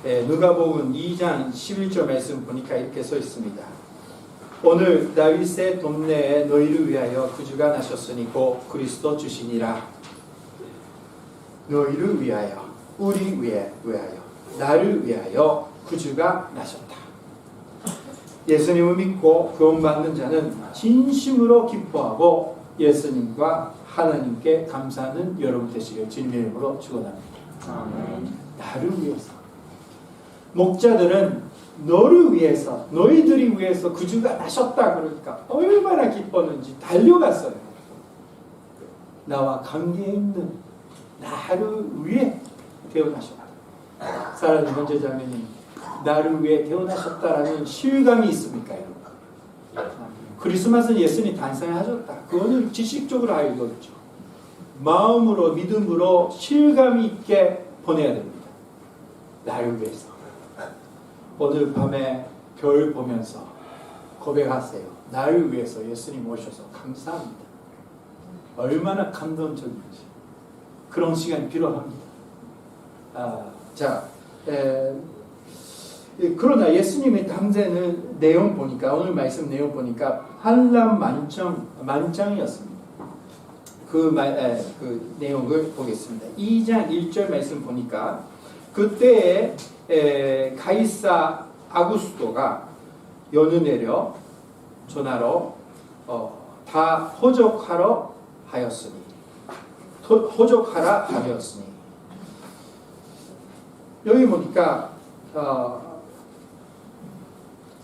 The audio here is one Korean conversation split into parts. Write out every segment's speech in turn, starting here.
누가복음 2장 11절 말씀 보니까 이렇게 써 있습니다. 오늘 다윗의 동네에 너희를 위하여 구주가 나셨으니 곧 그리스도 주시니라. 너희를 위하여, 우리 위하여, 나를 위하여 구주가 나셨다. 예수님을 믿고 구원받는 자는 진심으로 기뻐하고 예수님과 하나님께 감사하는 여러분 되시길 주님의 이름으로 축원합니다. 나를 위해서. 목자들은 너를 위해서, 너희들이 위해서 구주가 나셨다 그러니까 얼마나 기뻤는지 달려갔어요. 나와 관계 있는 나를 위해 태어나셨다. 사랑하는 형제 자매님, 나를 위해 태어나셨다라는 실감이 있습니까, 여러분? 크리스마스는 예수님이 탄생하셨다. 그거는 지식적으로 알고 있죠. 마음으로, 믿음으로 실감이 있게 보내야 됩니다. 나를 위해서. 오늘 밤에 별 보면서 고백하세요. 나를 위해서 예수님 오셔서 감사합니다. 얼마나 감동적인지. 그런 시간이 필요합니다. 그러나 예수님의 탄생의 내용 보니까, 오늘 말씀 내용 보니까 한란만장이었습니다. 그 내용을 보겠습니다. 2장 1절 말씀 보니까 그때에 가이사 아구스토가 연을 내려 전하러 다 호적하라 하였으니 여기 보니까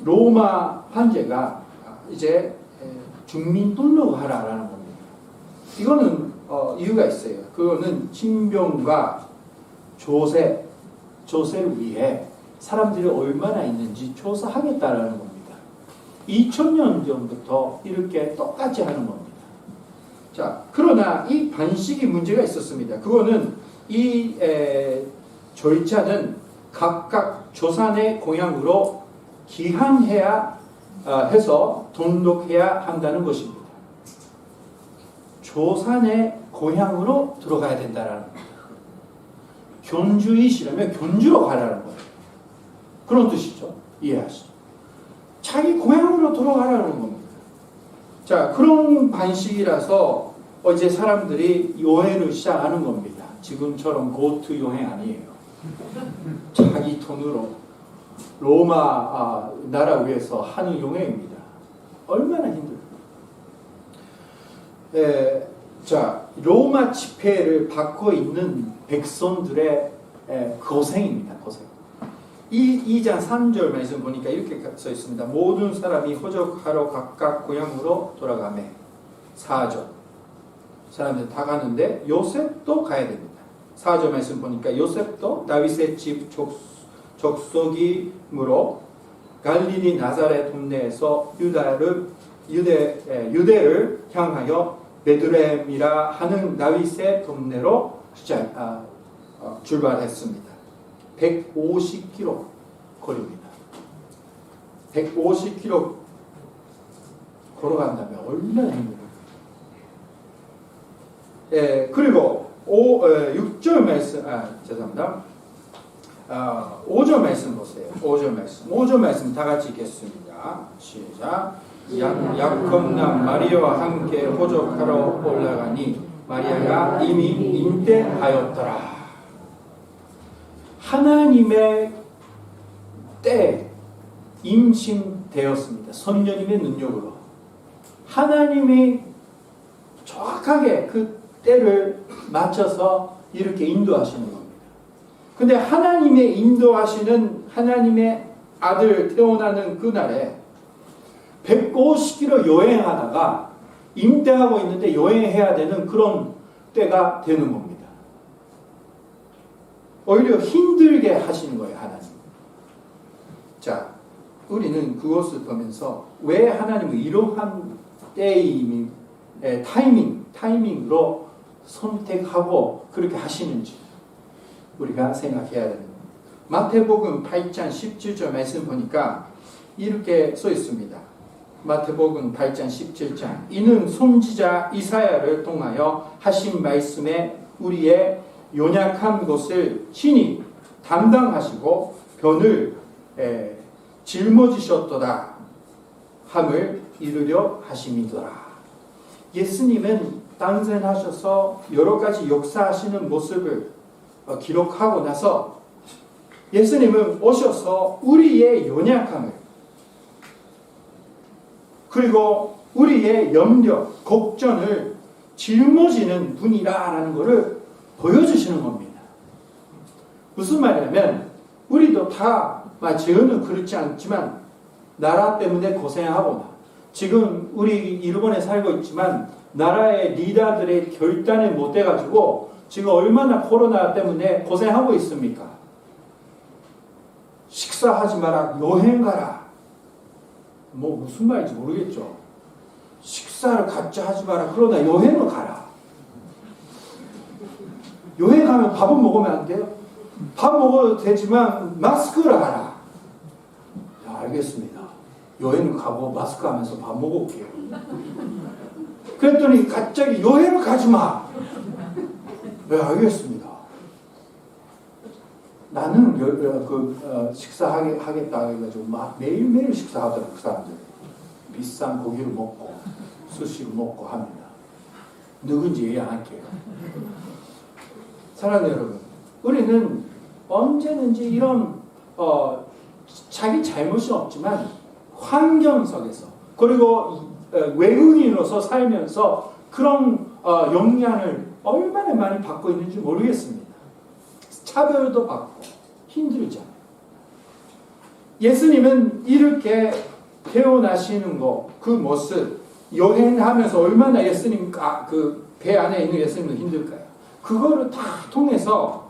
로마 황제가 이제 중민 등록하라라는 겁니다. 이거는 이유가 있어요. 그거는 신병과 조세를 위해 사람들이 얼마나 있는지 조사하겠다라는 겁니다. 2000년 전부터 이렇게 똑같이 하는 겁니다. 자, 그러나 이 반식이 문제가 있었습니다. 그거는 이 절차는 각각 조산의 고향으로 기한해야 해서 등록해야 한다는 것입니다. 조산의 고향으로 들어가야 된다는 겁니다. 견주이시라면 견주로 가라는 거예요. 그런 뜻이죠. 이해하시죠? 자기 고향으로 들어가라는 겁니다. 자, 그런 반식이라서 이제 사람들이 여행을 시작하는 겁니다. 지금처럼 고트 여행 아니에요. 자기 돈으로 로마 나라 위해서 하는 여행입니다. 얼마나 힘들어요. 자, 로마 지폐를 받고 있는 백성들의 고생입니다. 고생. 2장 3절 말씀 보니까 이렇게 써 있습니다. 모든 사람이 호적하러 각각 고향으로 돌아가매. 4절. 사람들 다 가는데 요셉도 가야 됩니다. 4절 말씀 보니까 요셉도 다윗의 집 족속이므로 갈릴리 나사렛 동네에서 유대를 향하여 베들레헴이라 하는 다윗의 동네로 출발했습니다. 150km 거리입니다. 150km 걸어간다면 얼마나 힘들어요. 그리고 6절 말씀, 죄송합니다. 5절 말씀 보세요. 5절 말씀 다 같이 읽겠습니다. 시작. 야곱남 마리아와 함께 호적하러 올라가니 마리아가 이미 임대하였더라. 하나님의 때 임신되었습니다. 선녀님의 능력으로. 하나님이 정확하게 그 때를 맞춰서 이렇게 인도하시는 겁니다. 근데 하나님의 인도하시는 하나님의 아들 태어나는 그날에 150km 여행하다가 임대하고 있는데 여행해야 되는 그런 때가 되는 겁니다. 오히려 힘들게 하시는 거예요, 하나님. 자, 우리는 그것을 보면서 왜 하나님은 이러한 때의 타이밍으로 선택하고 그렇게 하시는지 우리가 생각해야 됩니다. 마태복음 8장 17절 말씀 보니까 이렇게 써 있습니다. 마태복음 8장 17장 이는 선지자 이사야를 통하여 하신 말씀에 우리의 연약한 것을 친히 담당하시고 변을 짊어지셨도다 함을 이루려 하심이더라. 예수님은 탄생하셔서 여러 가지 역사하시는 모습을 기록하고 나서 예수님은 오셔서 우리의 연약함을 그리고 우리의 염려, 걱정을 짊어지는 분이라는 것을 보여주시는 겁니다. 무슨 말이냐면 우리도 다 저는 그렇지 않지만 나라 때문에 고생하거나 지금 우리 일본에 살고 있지만 나라의 리더들의 결단을 못 해가지고 지금 얼마나 코로나 때문에 고생하고 있습니까? 식사하지 마라, 여행 가라. 뭐 무슨 말인지 모르겠죠. 식사를 같이 하지 마라, 그러나 여행을 가라. 여행 가면 밥은 먹으면 안 돼요? 밥 먹어도 되지만 마스크를 하라. 야, 알겠습니다. 여행을 가고 마스크 하면서 밥 먹어볼게요. 그랬더니 갑자기 여행을 가지 마. 네, 알겠습니다. 나는 식사하겠다 해가지고 막 매일매일 식사하더라고요. 그 사람들. 비싼 고기를 먹고 스시를 먹고 합니다. 누군지 얘기 안 할게요. 사랑하는 여러분, 우리는 언제든지 이런 자기 잘못이 없지만 환경 속에서 그리고 외국인으로서 살면서 그런 영향을 얼마나 많이 받고 있는지 모르겠습니다. 차별도 받고 힘들잖아요. 예수님은 이렇게 태어나시는 거, 그 모습, 여행하면서 얼마나 예수님 그 배 안에 있는 예수님은 힘들까요? 그거를 다 통해서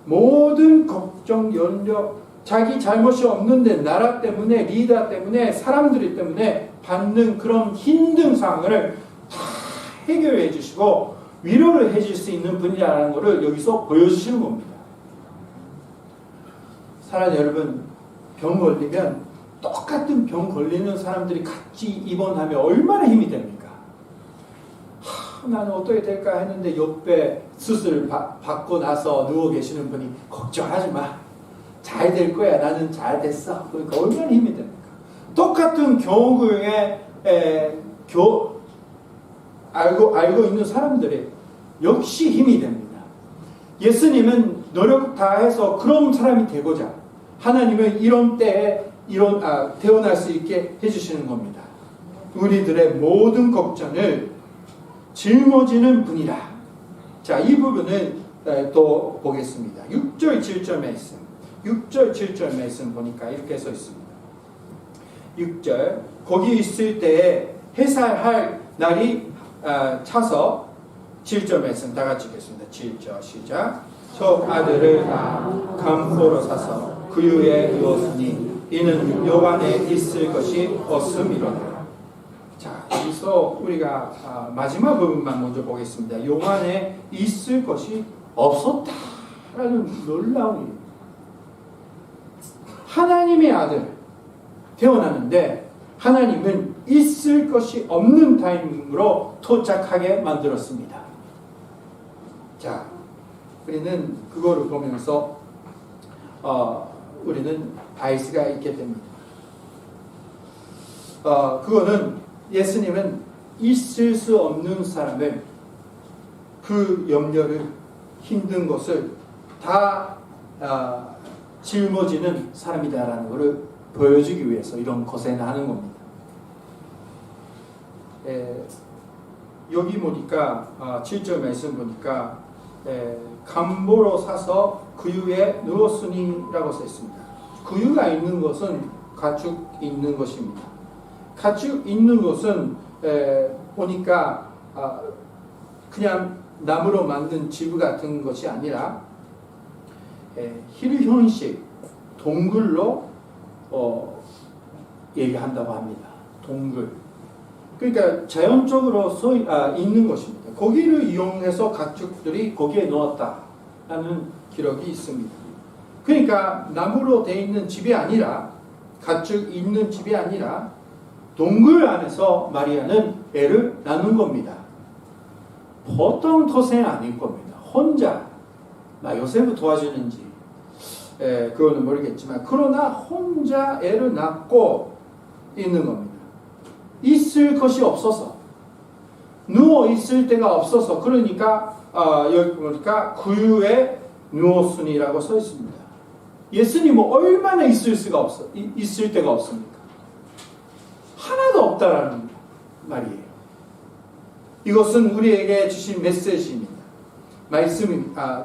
모든 걱정, 연려, 자기 잘못이 없는데 나라 때문에, 리더 때문에, 사람들 때문에 받는 그런 힘든 상황을 다 해결해 주시고 위로를 해줄 수 있는 분이라는 것을 여기서 보여주시는 겁니다. 사랑하는 여러분, 병 걸리면 똑같은 병 걸리는 사람들이 같이 입원하면 얼마나 힘이 됩니까? 나는 어떻게 될까 했는데 옆에 수술 받고 나서 누워 계시는 분이 걱정하지 마. 잘 될 거야. 나는 잘 됐어. 그러니까 얼마나 힘이 됩니까? 똑같은 경우에 알고 있는 사람들이 역시 힘이 됩니다. 예수님은 노력 다해서 그런 사람이 되고자 하나님은 이런 때에 태어날 수 있게 해주시는 겁니다. 우리들의 모든 걱정을 짊어지는 분이라. 자, 이 부분을 또 보겠습니다. 6절 7절 말씀. 6절 7절 말씀 보니까 이렇게 써 있습니다. 6절 거기 있을 때에 해살할 날이 차서 7절 말씀 다 같이 읽겠습니다. 7절 시작. 저 아들을 낳아 감포로 사서 그유에 누웠으니 이는 요한에 있을 것이 없음이로다. 자, 여기서 우리가 마지막 부분만 먼저 보겠습니다. 요한에 있을 것이 없었다라는 놀라운 일. 하나님의 아들 태어나는데 하나님은 있을 것이 없는 타이밍으로 도착하게 만들었습니다. 자, 우리는 그거를 보면서 우리는 알 수가 있게 됩니다. 그거는 예수님은 있을 수 없는 사람을 그 염려를 힘든 것을 다 짊어지는 사람이다라는 것을 보여주기 위해서 이런 고생을 하는 겁니다. 여기 보니까 7절 말씀 보니까 감보로 사서 그유에 누웠으니라고 써 있습니다. 그유가 있는 것은 가축 있는 것입니다. 가축 있는 것은 보니까 그냥 나무로 만든 집 같은 것이 아니라 힐형식 동굴로 얘기한다고 합니다. 동굴. 그러니까 자연적으로 있는 것입니다. 거기를 이용해서 가축들이 거기에 넣었다라는 기록이 있습니다. 그러니까 나무로 되어 있는 집이 아니라 가축 있는 집이 아니라 동굴 안에서 마리아는 애를 낳는 겁니다. 보통 토생 아닐 겁니다. 혼자 요셉을 도와주는지 그거는 모르겠지만 그러나 혼자 애를 낳고 있는 겁니다. 있을 것이 없어서 누워 있을 데가 없어서 그러니까 여기 보니까 구유에 누웠으니라고 써 있습니다. 예수님은 얼마나 있을 데가 없습니까? 하나도 없다라는 말이에요. 이것은 우리에게 주신 메시지입니다.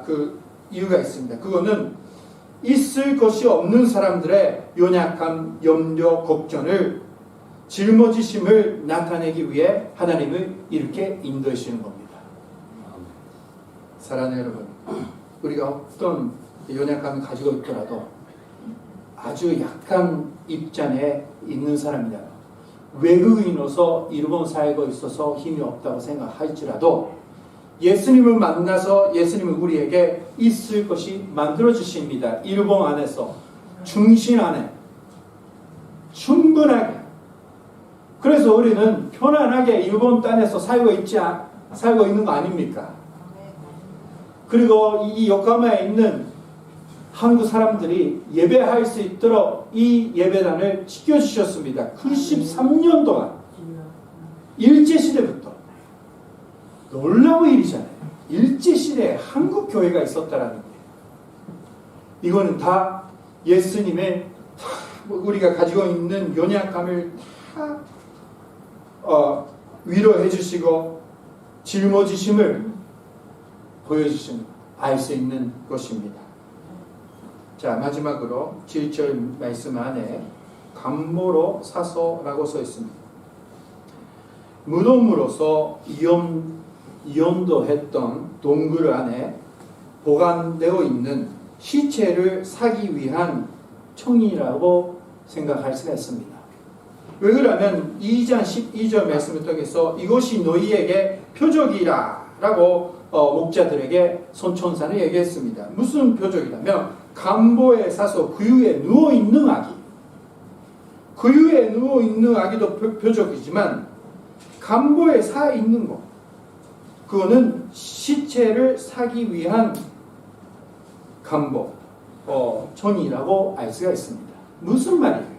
그 이유가 있습니다. 그거는 있을 것이 없는 사람들의 연약함, 염려, 걱정을 짊어지심을 나타내기 위해 하나님을 이렇게 인도하시는 겁니다. 사랑하는 여러분, 우리가 어떤 연약함을 가지고 있더라도 아주 약한 입장에 있는 사람이다. 외국인으로서 일본 살고 있어서 힘이 없다고 생각할지라도 예수님을 만나서 예수님은 우리에게 있을 것이 만들어주십니다. 일본 안에서 중심 안에 충분하게. 그래서 우리는 편안하게 일본 땅에서 살고 있는 거 아닙니까? 그리고 이 요코하마에 있는 한국 사람들이 예배할 수 있도록 이 예배단을 지켜주셨습니다. 93년 동안 일제시대부터. 놀라운 일이잖아요. 일제시대에 한국 교회가 있었다라는 거예요. 이거는 다 예수님의 우리가 가지고 있는 연약함을 다 위로해 주시고 짊어지심을 보여주시는 알 수 있는 것입니다. 자, 마지막으로 7절 말씀 안에 감모로 사서라고 써 있습니다. 무덤으로서 이염도했던 동굴 안에 보관되어 있는 시체를 사기 위한 청이라고 생각할 수가 있습니다. 왜 그러면 2장 12절 말씀을 통해서 이것이 너희에게 표적이라 라고 목자들에게 선천사는 얘기했습니다. 무슨 표적이라면 감보에 사서 구유에 누워있는 아기, 구유에 누워있는 아기도 표적이지만 감보에 사 있는 것, 그거는 시체를 사기 위한 감보, 천이라고 알 수가 있습니다. 무슨 말이에요?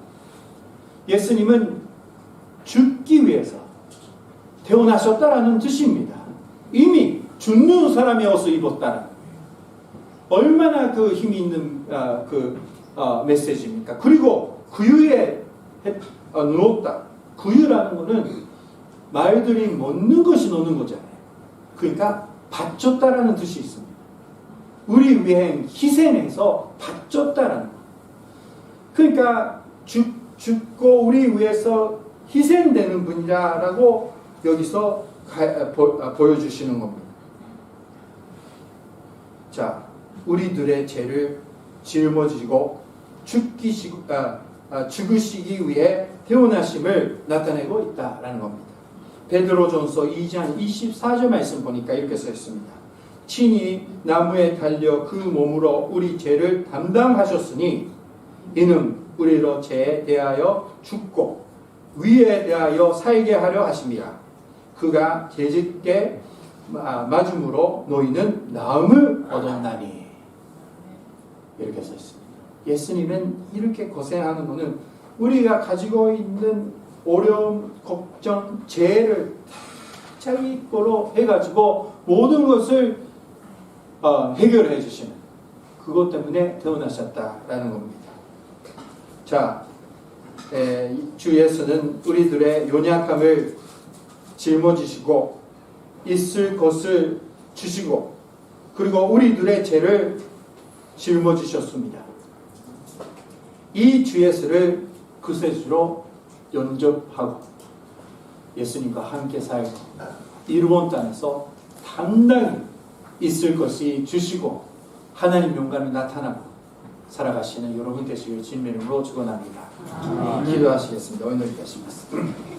예수님은 죽기 위해서 태어나셨다라는 뜻입니다. 이미 죽는 사람이 어서 입었다는 거예요. 얼마나 그 힘이 있는 메시지입니까? 그리고 구유에 누웠다. 구유라는 거는 말들이 먹는 것이 노는 거잖아요. 그러니까 바쳤다라는 뜻이 있습니다. 우리 위해 희생해서 바쳤다라는 거. 그러니까 죽고 우리 위해서 희생되는 분이라고 여기서 보여주시는 겁니다. 자, 우리들의 죄를 짊어지고 죽으시기 위해 태어나심을 나타내고 있다라는 겁니다. 베드로전서 2장 24절 말씀 보니까 이렇게 써 있습니다. 친히 나무에 달려 그 몸으로 우리 죄를 담당하셨으니 이는 우리로 죄에 대하여 죽고 위에 대하여 살게 하려 하심이라. 그가 죄짓게 맞음으로 너희는 나음을 얻었나니. 이렇게 써 있습니다. 예수님은 이렇게 고생하는 것은 우리가 가지고 있는 어려움, 걱정, 죄를 자기 거로 해가지고 모든 것을 해결해 주시는 그것 때문에 태어나셨다라는 겁니다. 자, 주 예수는 우리들의 연약함을 짊어지시고 있을 것을 주시고 그리고 우리들의 죄를 짊어지셨습니다. 이 주 예수를 구세주로 영접하고 예수님과 함께 살고 일본 땅에서 당당히 있을 것이 주시고 하나님 영광이 나타나고 살아가시는 여러분 되시길 주님의 이름으로 축원합니다. 기도하시겠습니다. 오늘 기도하시겠습니다.